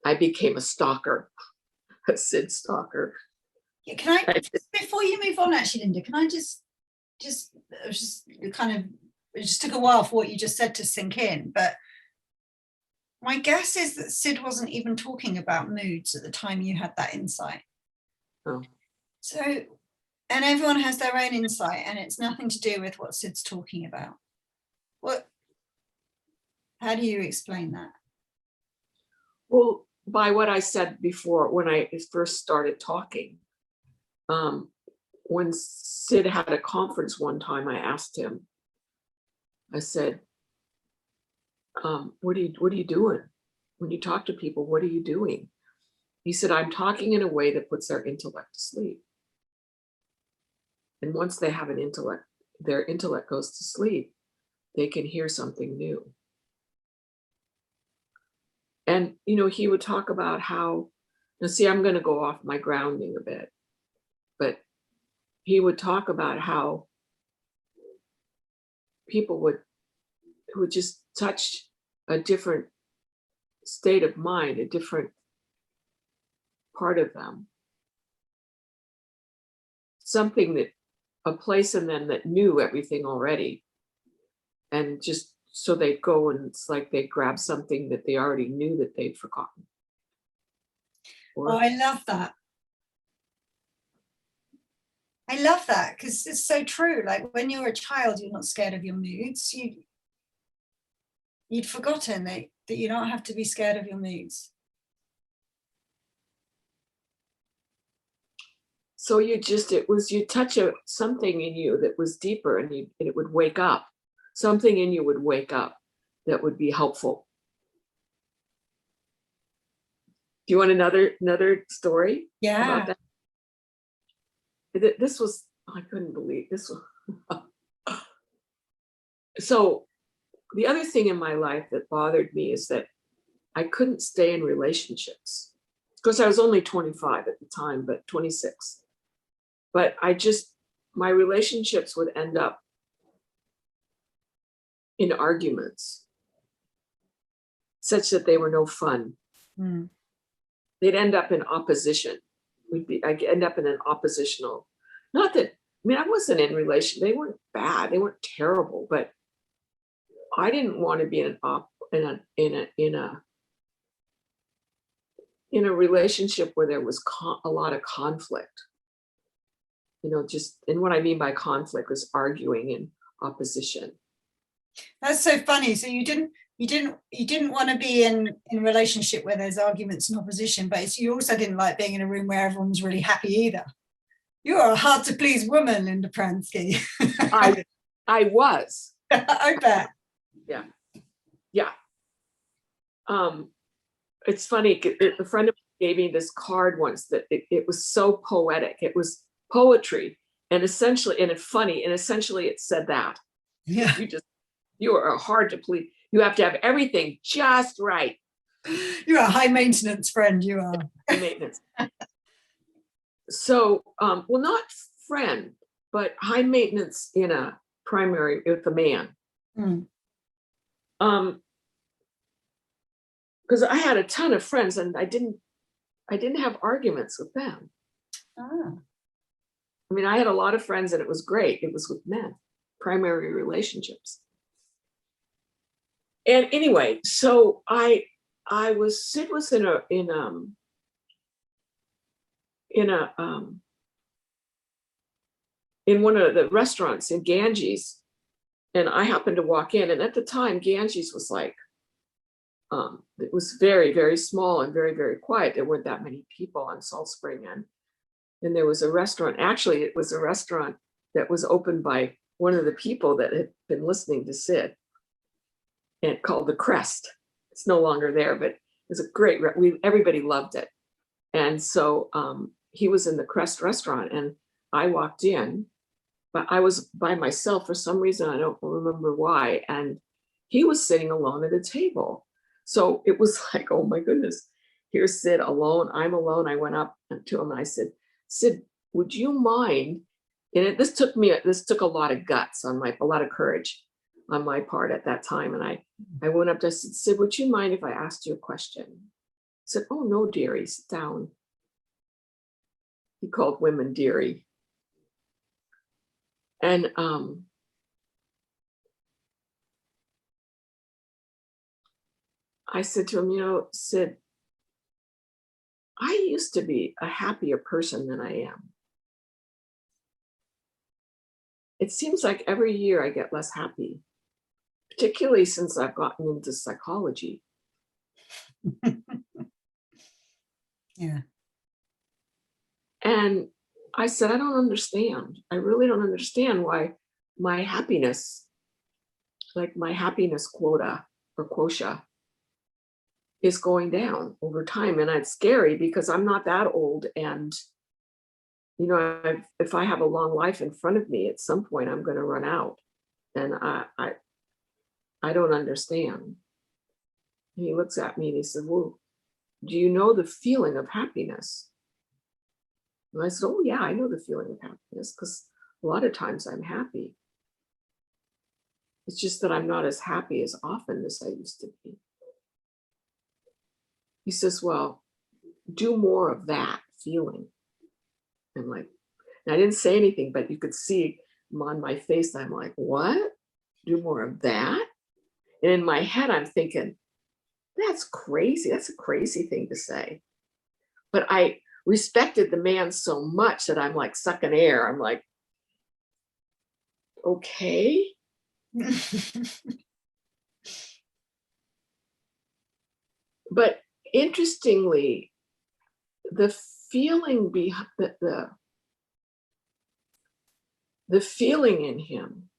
I became a stalker, a Sid stalker. Yeah, can I, before you move on, actually, Linda, can I just kind of, it just took a while for what you just said to sink in, but my guess is that Sid wasn't even talking about moods at the time you had that insight. Oh. So, and everyone has their own insight, and it's nothing to do with what Sid's talking about. How do you explain that? Well, by what I said before, when I first started talking, when Sid had a conference one time, I asked him, I said, what are you doing? When you talk to people, what are you doing? He said, I'm talking in a way that puts their intellect to sleep. And once they have an intellect, their intellect goes to sleep, they can hear something new. And, he would talk about how, now see, I'm going to go off my grounding a bit, but he would talk about how people would just touch a different state of mind, a different part of them. Something that, a place in them that knew everything already. And just so they'd go and it's like they grab something that they already knew that they'd forgotten. Oh, I love that. I love that because it's so true. Like when you're a child, you're not scared of your moods. You'd forgotten that you don't have to be scared of your moods. So you touch something in you that was deeper, and it would wake up. Something in you would wake up that would be helpful. Do you want another story? Yeah. About that? This was, I couldn't believe this was. So the other thing in my life that bothered me is that I couldn't stay in relationships. Because I was only 25 at the time, but 26. But my relationships would end up in arguments such that they were no fun. Mm. They'd end up in opposition. I'd end up in an oppositional, not that, I wasn't in relation. They weren't bad. They weren't terrible, but I didn't want to be in a relationship where there was a lot of conflict. And what I mean by conflict is arguing and opposition. That's so funny. So you didn't want to be in a relationship where there's arguments and opposition, but you also didn't like being in a room where everyone's really happy either. You are a hard to please woman, Linda Pransky. I was. I bet. Yeah. It's funny. A friend of mine gave me this card once that it was so poetic. It was poetry, and essentially it said that. Yeah. You are hard to please. You have to have everything just right. You're a high maintenance friend. You are. High maintenance. So, well, not friend, but high maintenance in a primary with a man. Mm. Because I had a ton of friends, and I didn't have arguments with them. Ah. I had a lot of friends, and it was great. It was with men, primary relationships. And anyway, so Sid was in one of the restaurants in Ganges, and I happened to walk in, and at the time Ganges was like, it was very, very small and very, very quiet. There weren't that many people on Salt Spring End. And there was a restaurant. Actually, it was a restaurant that was opened by one of the people that had been listening to Sid, and called The Crest. It's no longer there, but it was a great, everybody loved it. And so he was in the Crest restaurant, and I walked in, but I was by myself for some reason. I don't remember why. And he was sitting alone at a table. So it was like, oh my goodness, here's Sid alone. I'm alone. I went up to him and I said, Sid, would you mind? And this took a lot of guts a lot of courage on my part at that time. And I went up to Sid, would you mind if I asked you a question? said, "Oh no, dearie, sit down." He called women dearie. And I said to him, Sid, I used to be a happier person than I am. It seems like every year I get less happy, particularly since I've gotten into psychology. Yeah. And I said, I don't understand. I really don't understand why my happiness, like my happiness quota or quotient, is going down over time. And it's scary because I'm not that old. And, if I have a long life in front of me, at some point I'm going to run out. And I don't understand. And he looks at me and he said, well, do you know the feeling of happiness? And I said, oh yeah, I know the feeling of happiness because a lot of times I'm happy. It's just that I'm not as happy as often as I used to be. He says, well, do more of that feeling. I'm like, and I didn't say anything, but you could see on my face, I'm like, what? Do more of that? And in my head, I'm thinking, that's crazy. That's a crazy thing to say. But I respected the man so much that I'm like sucking air. I'm like, okay. But interestingly, the feeling behind the feeling in him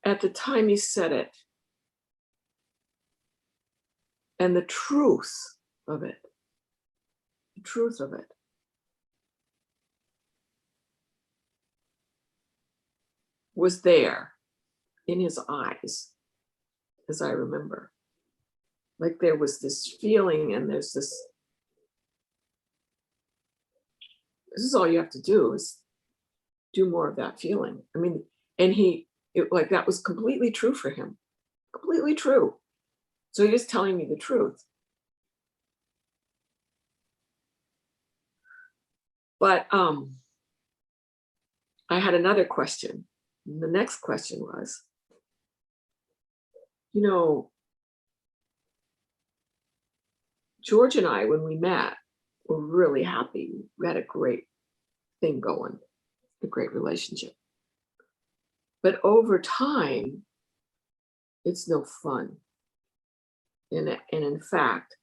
at the time he said it, and the truth of it, was there in his eyes, as I remember. Like there was this feeling, and this is all you have to do is do more of that feeling. I mean, and like that was completely true for him, completely true. So he was telling me the truth. But I had another question. And the next question was, George and I, when we met, were really happy. We had a great thing going, a great relationship. But over time, it's no fun. And in fact,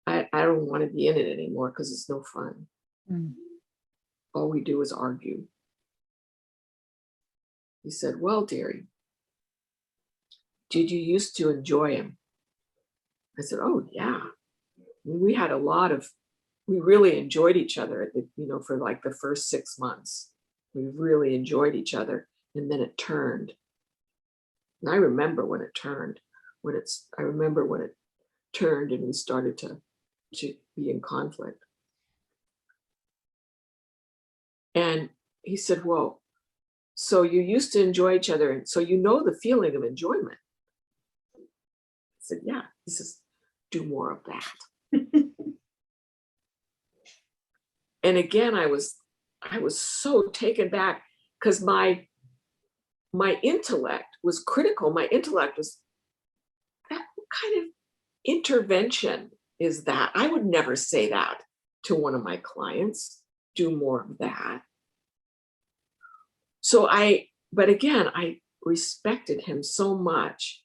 I don't want to be in it anymore because it's no fun. Mm. All we do is argue. He said, well, dearie, did you used to enjoy him? I said, oh, yeah. We had we really enjoyed each other, for like the first 6 months. We really enjoyed each other. And then it turned. And I remember when it turned, I remember when it turned and we started to be in conflict. And he said, well, so you used to enjoy each other. And so you know the feeling of enjoyment. I said, yeah. He says, do more of that. And again, I was so taken back because my intellect was critical. My intellect was, that what kind of intervention is that? I would never say that to one of my clients, do more of that. But again, I respected him so much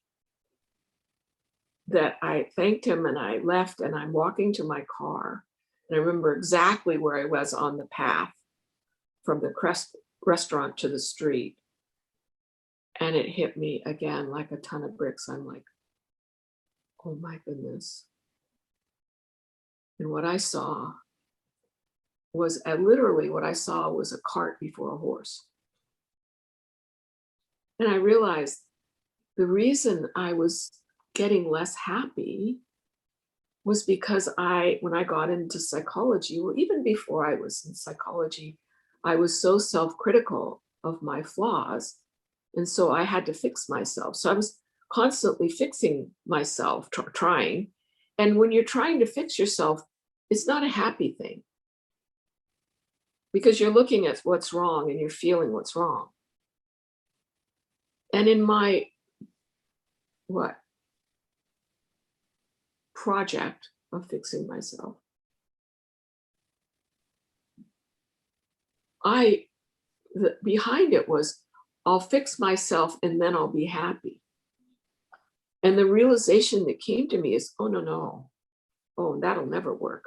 that I thanked him and I left, and I'm walking to my car. And I remember exactly where I was on the path from the restaurant to the street. And it hit me again like a ton of bricks. I'm like, oh my goodness. And what I saw was literally what I saw was a cart before a horse. And I realized the reason I was getting less happy was because when I got into psychology, or even before I was in psychology, I was so self-critical of my flaws And so I had to fix myself. So I was constantly fixing myself, trying. And when you're trying to fix yourself, it's not a happy thing, because you're looking at what's wrong and you're feeling what's wrong. And in my project of fixing myself, behind it was, I'll fix myself and then I'll be happy. And the realization that came to me is, oh, no. Oh, that'll never work.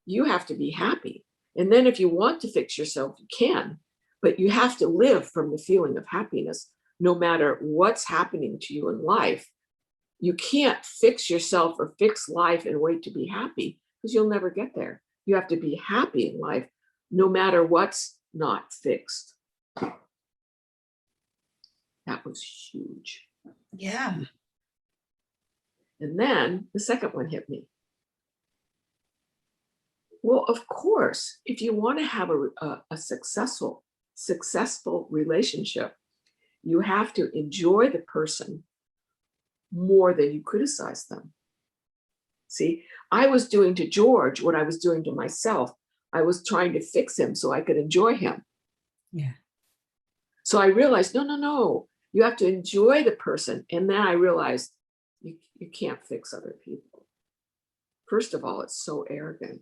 You have to be happy. And then if you want to fix yourself, you can, but you have to live from the feeling of happiness, no matter what's happening to you in life. You can't fix yourself or fix life and wait to be happy, because you'll never get there. You have to be happy in life, no matter what's not fixed. That was huge. Yeah. And then the second one hit me. Well, of course, if you want to have a successful relationship, you have to enjoy the person more than you criticize them. See, I was doing to George what I was doing to myself. I was trying to fix him so I could enjoy him. Yeah. So I realized, no, you have to enjoy the person. And then I realized you can't fix other people. First of all, it's so arrogant.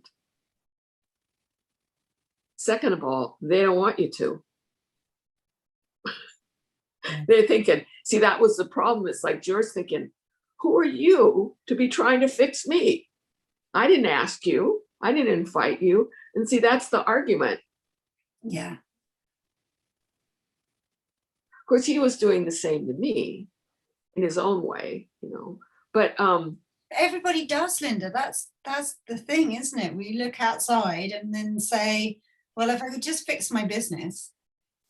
Second of all, they don't want you to. They're thinking, see, that was the problem. It's like George thinking, who are you to be trying to fix me? I didn't ask you. I didn't invite you. And see, that's the argument. Yeah. Of course, he was doing the same to me in his own way, but everybody does, Linda. That's the thing, isn't it? We look outside and then say, well, if I could just fix my business,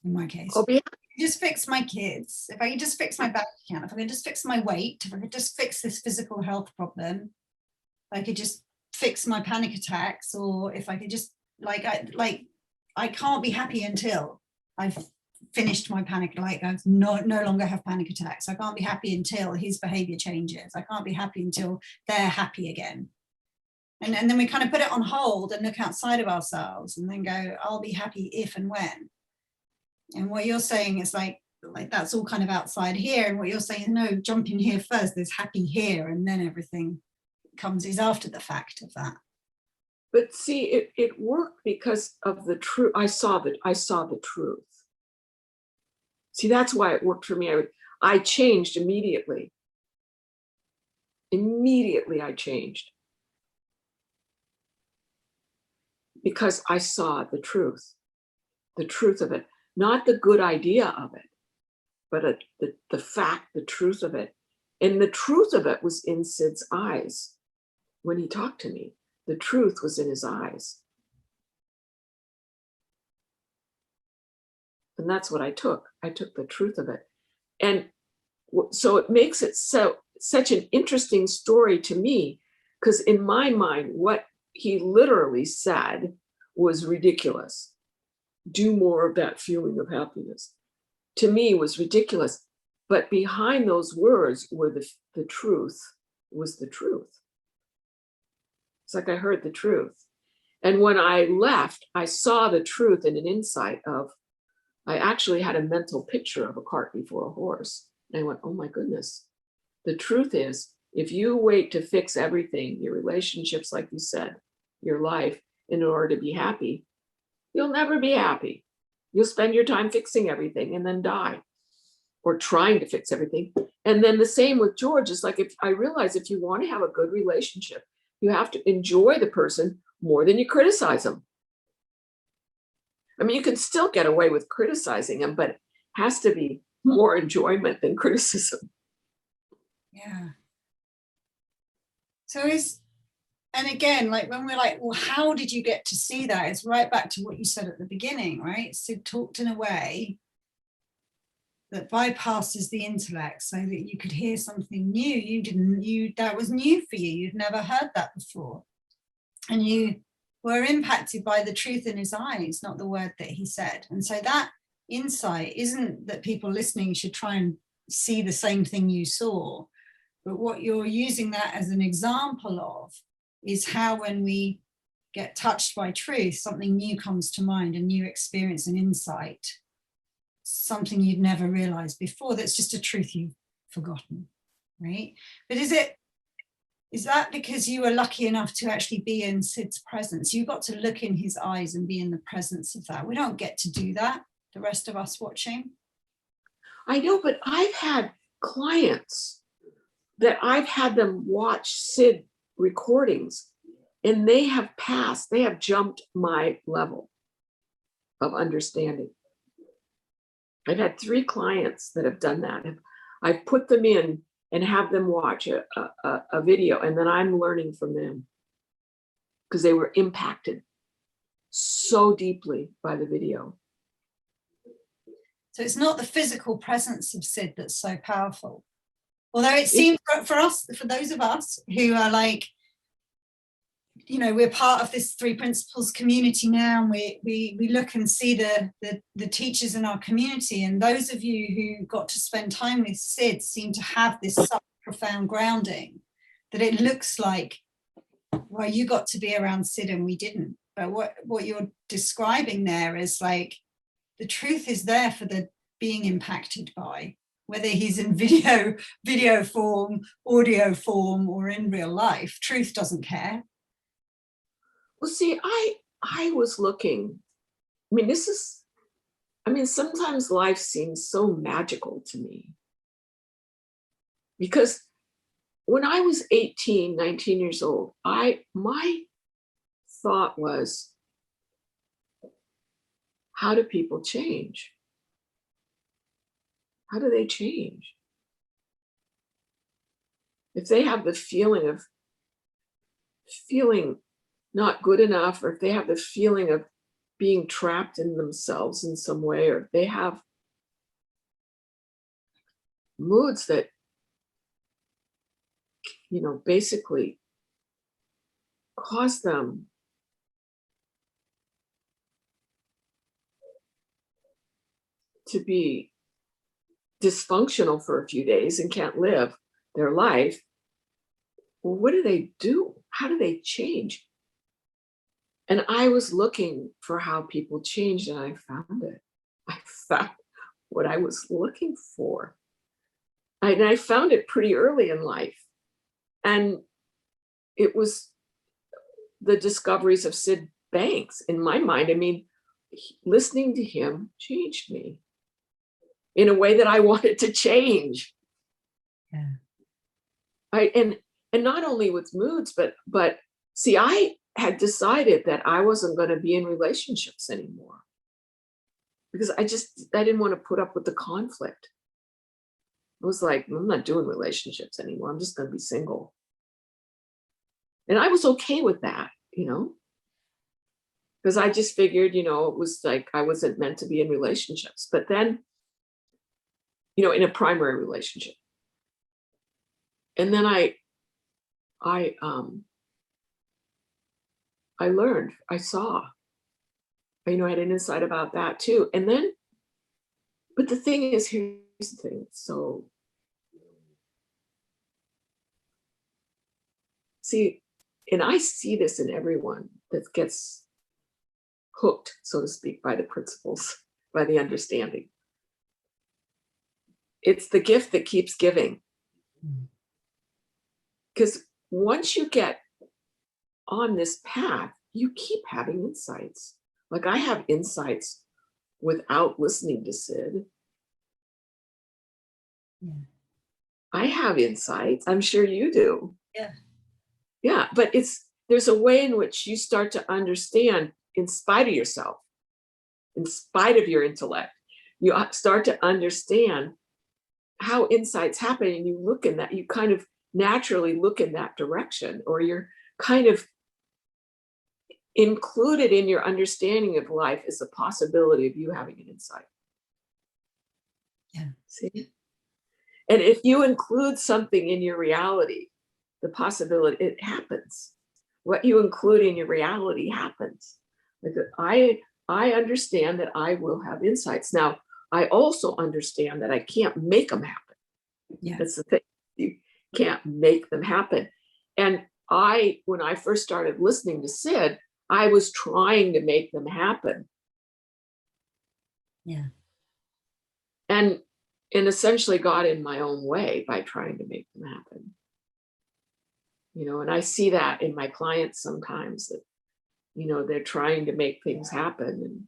in my case, just fix my kids, if I could just fix my bank account, if I could just fix my weight, if I could just fix this physical health problem, if I could just fix my panic attacks, or if I could just I can't be happy until I've finished my panic, I no longer have panic attacks. I can't be happy until his behavior changes. I can't be happy until they're happy again. And then we kind of put it on hold and look outside of ourselves and then go, I'll be happy if and when. And what you're saying is like that's all kind of outside here. And what you're saying is, no, jump in here first. There's happy here, and then everything is after the fact of that. But see, it worked because of the truth. I saw the truth. See, that's why it worked for me. I changed immediately. Immediately I changed. Because I saw the truth of it, not the good idea of it, but the fact, the truth of it. And the truth of it was in Sid's eyes when he talked to me. The truth was in his eyes. And that's what I took. I took the truth of it. And so it makes it such an interesting story to me, because in my mind, what he literally said was ridiculous. Do more of that feeling of happiness. To me, was ridiculous. But behind those words were the truth, was the truth. It's like I heard the truth. And when I left, I saw the truth in an insight of, I actually had a mental picture of a cart before a horse. And I went, oh my goodness. The truth is, if you wait to fix everything, your relationships, like you said, your life, in order to be happy, you'll never be happy. You'll spend your time fixing everything and then die, or trying to fix everything. And then the same with George. It's like, if I realize, if you want to have a good relationship, you have to enjoy the person more than you criticize them. I mean, you can still get away with criticizing them, but it has to be more enjoyment than criticism. Yeah. So and again, like when we're like, well, how did you get to see that? It's right back to what you said at the beginning, right? Sid talked in a way that bypasses the intellect so that you could hear something new. That was new for you. You'd never heard that before. And you were impacted by the truth in his eyes, not the word that he said. And so that insight isn't that people listening should try and see the same thing you saw, but what you're using that as an example of is how when we get touched by truth, something new comes to mind, a new experience and insight, something you'd never realized before, that's just a truth you've forgotten, right? But is that because you were lucky enough to actually be in Sid's presence? You got to look in his eyes and be in the presence of that. We don't get to do that, the rest of us watching. I know, but I've had clients that I've had them watch Sid recordings, and they have passed, they have jumped my level of understanding. I've had 3 clients that have done that. I've put them in and have them watch a video, and then I'm learning from them because they were impacted so deeply by the video. So it's not the physical presence of Sid that's so powerful. Although it seems for us, for those of us who are like, you know, we're part of this 3 Principles community now, and we look and see the teachers in our community, and those of you who got to spend time with Sid seem to have this such profound grounding that it looks like, well, you got to be around Sid and we didn't. But what you're describing there is like, the truth is there for the being impacted by, whether he's in video form, audio form, or in real life. Truth doesn't care. Well, see, I was looking, sometimes life seems so magical to me. Because when I was 18, 19 years old, my thought was, how do people change? How do they change? If they have the feeling of feeling not good enough, or if they have the feeling of being trapped in themselves in some way, or if they have moods that, you know, basically cause them to be dysfunctional for a few days and can't live their life, well, what do they do? How do they change? And I was looking for how people changed, and I found it. I found what I was looking for. And I found it pretty early in life. And it was the discoveries of Sid Banks in my mind. I mean, listening to him changed me in a way that I wanted to change. Yeah. And not only with moods, but see, I had decided that I wasn't going to be in relationships anymore because I didn't want to put up with the conflict. I was like, I'm not doing relationships anymore. I'm just going to be single. And I was okay with that, you know, because I just figured, you know, it was like I wasn't meant to be in relationships. But then, you know, in a primary relationship. And then I learned, I saw, you know, I had an insight about that too. And then, but the thing is, here's the thing. So, see, and I see this in everyone that gets hooked, so to speak, by the principles, by the understanding. It's the gift that keeps giving. Because once you get on this path, you keep having insights. Like I have insights without listening to Sid. Yeah. I have insights. I'm sure you do. Yeah. Yeah, but there's a way in which you start to understand in spite of yourself, in spite of your intellect, you start to understand how insights happen, and you look in that, you kind of naturally look in that direction, or you're kind of included in your understanding of life is the possibility of you having an insight. Yeah. See? And if you include something in your reality, the possibility, it happens. What you include in your reality happens. Like I understand that I will have insights. Now, I also understand that I can't make them happen. Yeah. That's the thing. You can't make them happen. And when I first started listening to Sid, I was trying to make them happen. Yeah. And essentially got in my own way by trying to make them happen. And I see that in my clients sometimes that, they're trying to make things happen.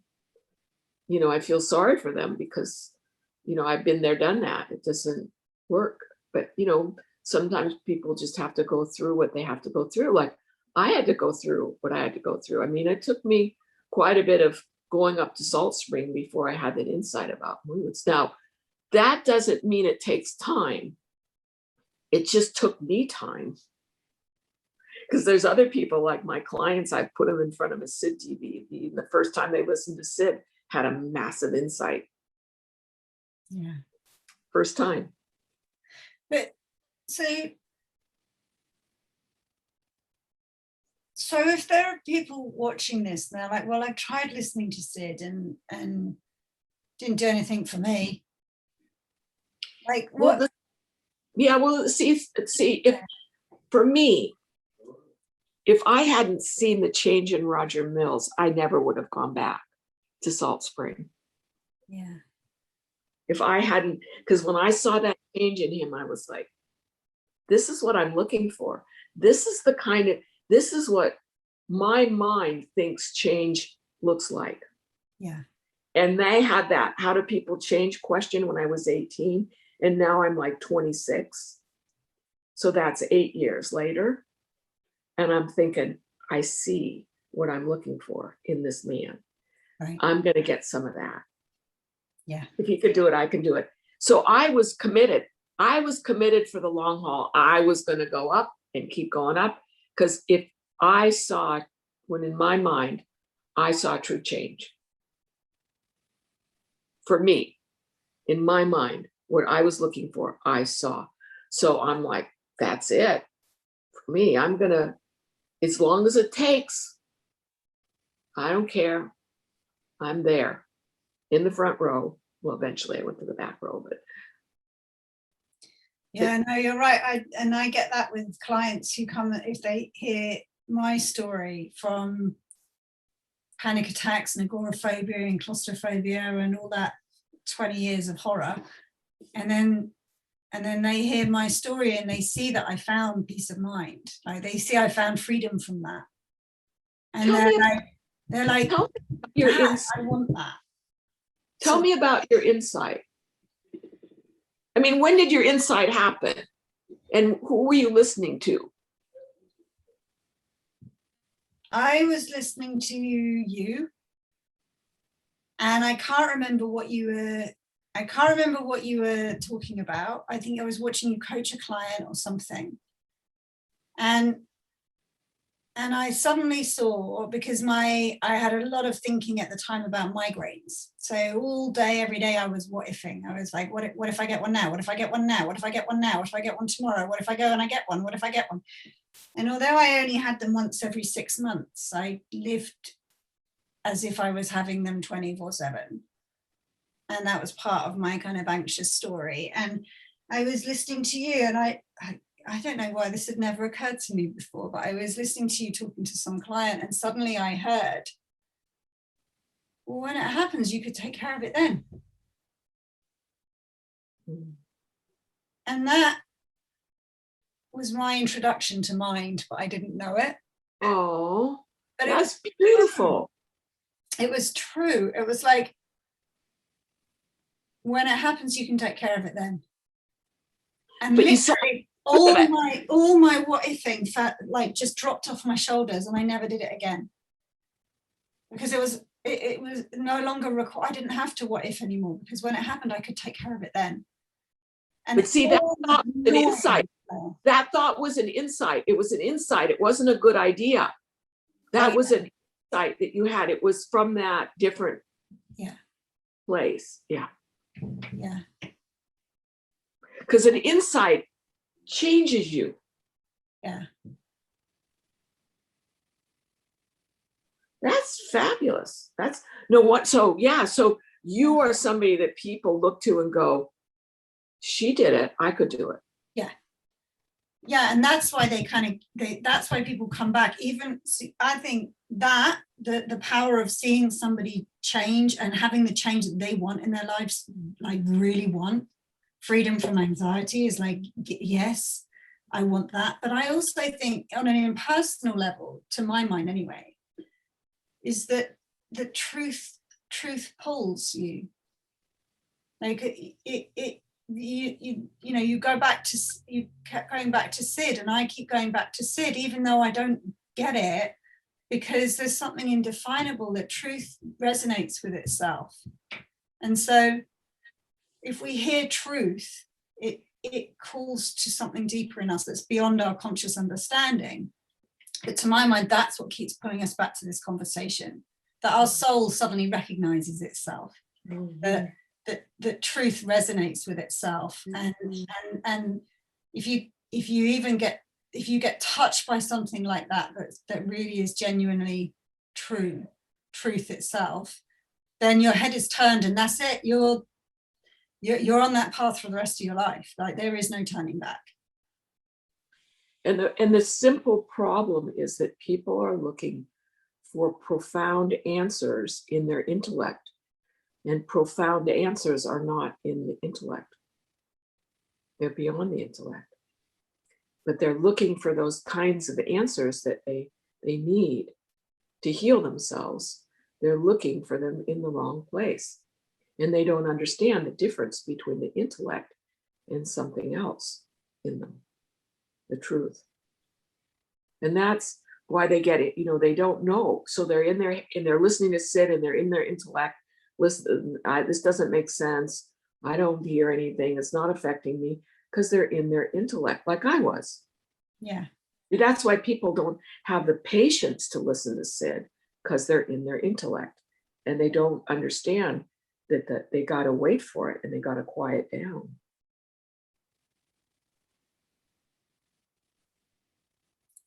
And, I feel sorry for them because, I've been there, done that. It doesn't work. But, sometimes people just have to go through what they have to go through. Like I had to go through what I had to go through. I mean, it took me quite a bit of going up to Salt Spring before I had that insight about moods. Now, that doesn't mean it takes time. It just took me time. Because there's other people like my clients, I put them in front of a Sid TV. The first time they listened to Sid had a massive insight. Yeah. First time. But so if there are people watching this and they're like, well, I tried listening to Sid and didn't do anything for me. Like what? Well, see, if for me, if I hadn't seen the change in Roger Mills, I never would have gone back to Salt Spring. Yeah. If I hadn't, because when I saw that change in him, I was like, this is what I'm looking for. This is what my mind thinks change looks like. Yeah. And they had that, how do people change question when I was 18. And now I'm like 26. So that's 8 years later. And I'm thinking, I see what I'm looking for in this man. Right. I'm going to get some of that. Yeah. If he could do it, I can do it. So I was committed. I was committed for the long haul. I was going to go up and keep going up. Because if I saw, when in my mind, I saw true change. For me, in my mind, what I was looking for, I saw. So I'm like, that's it. For me, I'm going to, as long as it takes, I don't care. I'm there in the front row. Well, eventually I went to the back row, but. Yeah, no, you're right. I get that with clients who come, if they hear my story from panic attacks and agoraphobia and claustrophobia and all that 20 years of horror, and then they hear my story and they see that I found peace of mind. Like they see I found freedom from that. And they're like, tell me about your I want that. Tell me about your insight. I mean, when did your insight happen? And who were you listening to? I was listening to you. And I can't remember what you were talking about. I think I was watching you coach a client or something. And I suddenly saw, because I had a lot of thinking at the time about migraines. So all day, every day I was what ifing. I was like, what if I get one now? What if I get one now? What if I get one now? What if I get one tomorrow? What if I go and I get one? What if I get one? And although I only had them once every 6 months, I lived as if I was having them 24/7. And that was part of my kind of anxious story. And I was listening to you, and I don't know why this had never occurred to me before, but I was listening to you talking to some client, and suddenly I heard, well, when it happens, you could take care of it then. And that was my introduction to mind, but I didn't know it. Oh, but that's beautiful. It was true. It was like, when it happens, you can take care of it then. And but literally, all my what ifing like just dropped off my shoulders, and I never did it again, because it was no longer required. I didn't have to what if anymore, because when it happened, I could take care of it then. And but see, that thought was an insight. That thought was an insight. It was an insight. It wasn't a good idea. That was an insight that you had. It was from that different place. Yeah. Because an insight changes you. Yeah. That's fabulous. That's no what. So yeah, so you are somebody that people look to and go, she did it, I could do it. Yeah, and that's why that's why people come back. Even I think that the power of seeing somebody change and having the change that they want in their lives, like really want freedom from anxiety, is like, yes, I want that. But I also think on an impersonal level, to my mind anyway, is that the truth pulls you. Like you go back to, you kept going back to Sid, and I keep going back to Sid, even though I don't get it, because there's something indefinable that truth resonates with itself. And so if we hear truth, it calls to something deeper in us that's beyond our conscious understanding. But to my mind, that's what keeps pulling us back to this conversation, that our soul suddenly recognizes itself, that truth resonates with itself. And if you get touched by something like that really is genuinely truth itself, then your head is turned, and that's it. You're on that path for the rest of your life. Like, there is no turning back. And the simple problem is that people are looking for profound answers in their intellect, and profound answers are not in the intellect. They're beyond the intellect. But they're looking for those kinds of answers that they need to heal themselves. They're looking for them in the wrong place. And they don't understand the difference between the intellect and something else in them, the truth. And that's why they get it. They don't know. So they're in there and they're listening to Sid, and they're in their intellect. Listen, this doesn't make sense. I don't hear anything. It's not affecting me, because they're in their intellect, like I was. Yeah. That's why people don't have the patience to listen to Sid, because they're in their intellect, and they don't understand that they got to wait for it, and they got to quiet down.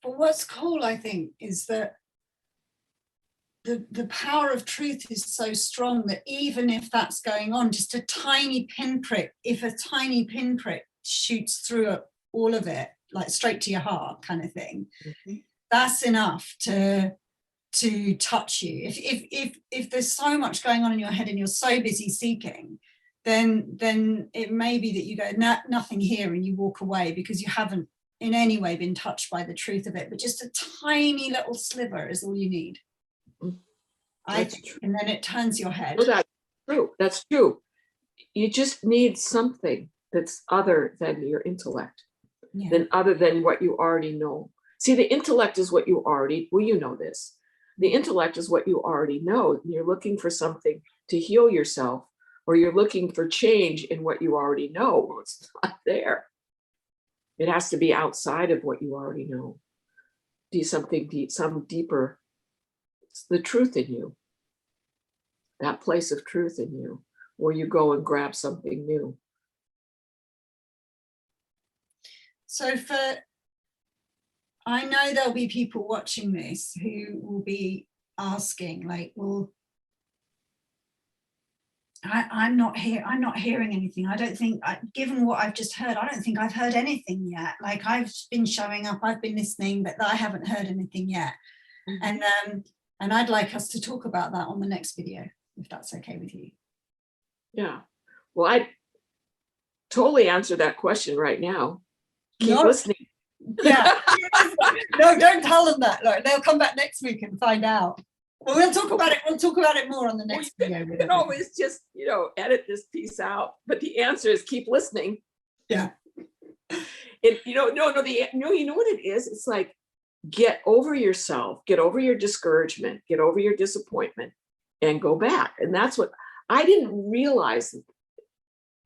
But what's cool, I think, is that the power of truth is so strong that even if that's going on, just a tiny pinprick, if a tiny pinprick shoots through all of it, like straight to your heart kind of thing, that's enough to touch you. If there's so much going on in your head and you're so busy seeking, then it may be that you go, nothing here, and you walk away because you haven't in any way been touched by the truth of it. But just a tiny little sliver is all you need. I think, and then it turns your head. Well, that's true. That's true. You just need something that's other than your intellect, than other than what you already know. See, the intellect is what you already, well, you know this. The intellect is what you already know. You're looking for something to heal yourself, or you're looking for change in what you already know. Well, it's not there. It has to be outside of what you already know. Do something deep, some deeper. It's the truth in you. That place of truth in you, where you go and grab something new. So I know there'll be people watching this who will be asking, like, well, I'm not hearing anything. I don't think, given what I've just heard, I don't think I've heard anything yet. Like, I've been showing up, I've been listening, but I haven't heard anything yet. And I'd like us to talk about that on the next video, if that's okay with you. Yeah. Well, I totally answer that question right now. Keep listening. Yeah. No, don't tell them that. Like, they'll come back next week and find out. Well, we'll talk about it. We'll talk about it more on the next video. You can always just, edit this piece out. But the answer is keep listening. Yeah. And you know what it is? It's like, get over yourself, get over your discouragement, get over your disappointment, and go back. And that's what I didn't realize.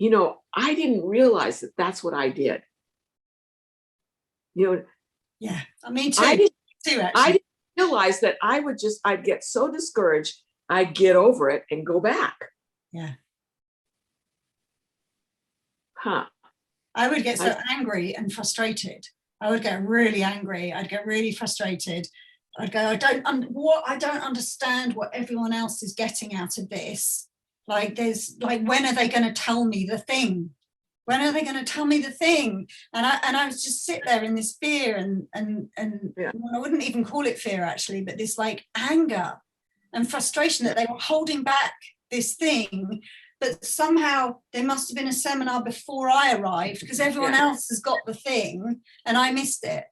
I didn't realize that that's what I did. Yeah, me too. I didn't realize that I'd get so discouraged, I'd get over it and go back. Yeah. Huh. I would get so angry and frustrated. I would get really angry. I'd get really frustrated. I'd go, I don't understand what everyone else is getting out of this. Like, there's like, when are they going to tell me the thing? When are they going to tell me the thing? And I was just sit there in this fear and Yeah. well, I wouldn't even call it fear actually, but this like anger and frustration that they were holding back this thing. But somehow there must have been a seminar before I arrived because everyone else has got the thing and I missed it.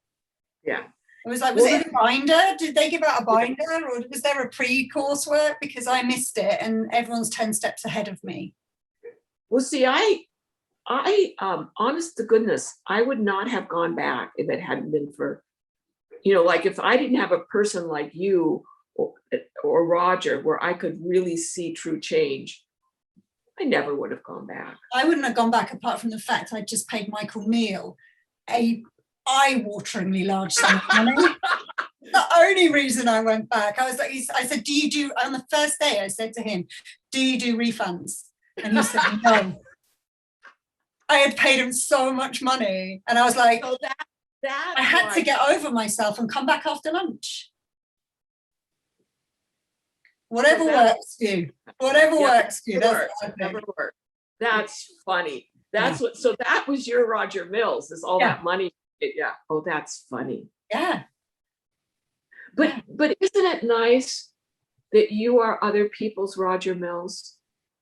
Yeah. It was like, was it in a binder? Did they give out a binder, or was there a pre-coursework? Because I missed it and everyone's 10 steps ahead of me. Well, see, I honest to goodness, I would not have gone back if it hadn't been for, you know, like if I didn't have a person like you or Roger where I could really see true change, I never would have gone back. I wouldn't have gone back apart from the fact I just paid Michael Neal a eye-wateringly large sum of money. The only reason I went back, I was like, I said, do you do, on the first day, I said to him, do you do refunds? And he said, no. I had paid him so much money. And I was like, So that I had to get over myself and come back after lunch. Whatever works for you. Whatever works for you. Never works. That's funny. That's what, so that was your Roger Mills, is all that money. Yeah. Oh, that's funny. Yeah. But isn't it nice that you are other people's Roger Mills?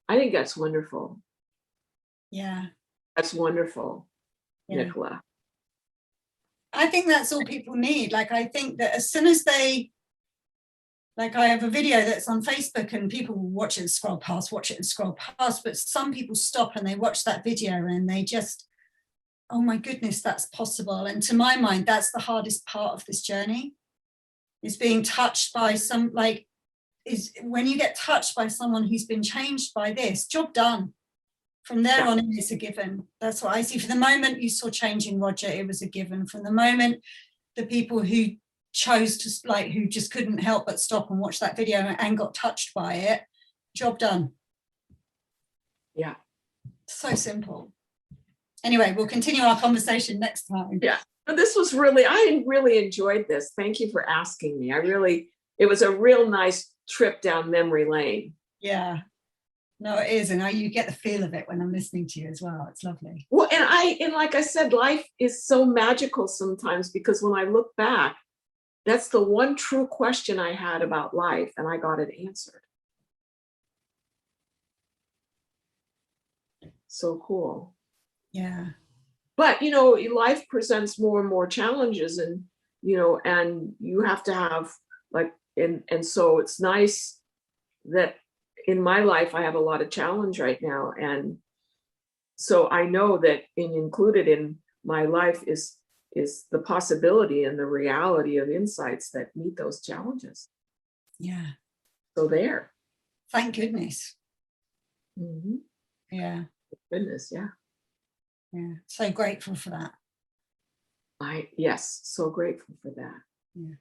I think that's wonderful. Yeah. That's wonderful, Nicola. I think that's all people need. Like, I think that as soon as they, like, I have a video that's on Facebook and people watch it and scroll past, but some people stop and they watch that video and they just, oh my goodness, that's possible. And to my mind, that's the hardest part of this journey, is being touched by some, like, is when you get touched by someone who's been changed by this, job done. From there on, it's a given. That's what I see. For the moment you saw change in Roger, it was a given. From the moment the people who chose to, like, who just couldn't help but stop and watch that video and got touched by it, job done. Yeah. So simple. Anyway, we'll continue our conversation next time. Yeah. This was really, I really enjoyed this. Thank you for asking me. It was a real nice trip down memory lane. Yeah. No, it is. And you get the feel of it when I'm listening to you as well. It's lovely. Well, and like I said, life is so magical sometimes, because when I look back, that's the one true question I had about life, and I got it answered. So cool. Yeah. But, you know, life presents more and more challenges, and, you know, and you have to have like, and so it's nice that in my life, I have a lot of challenge right now. And so I know that included in my life is the possibility and the reality of insights that meet those challenges. Yeah. So there. Thank goodness. Mm-hmm. Yeah. Goodness. Yeah. Yeah. So grateful for that. Yes. So grateful for that. Yeah.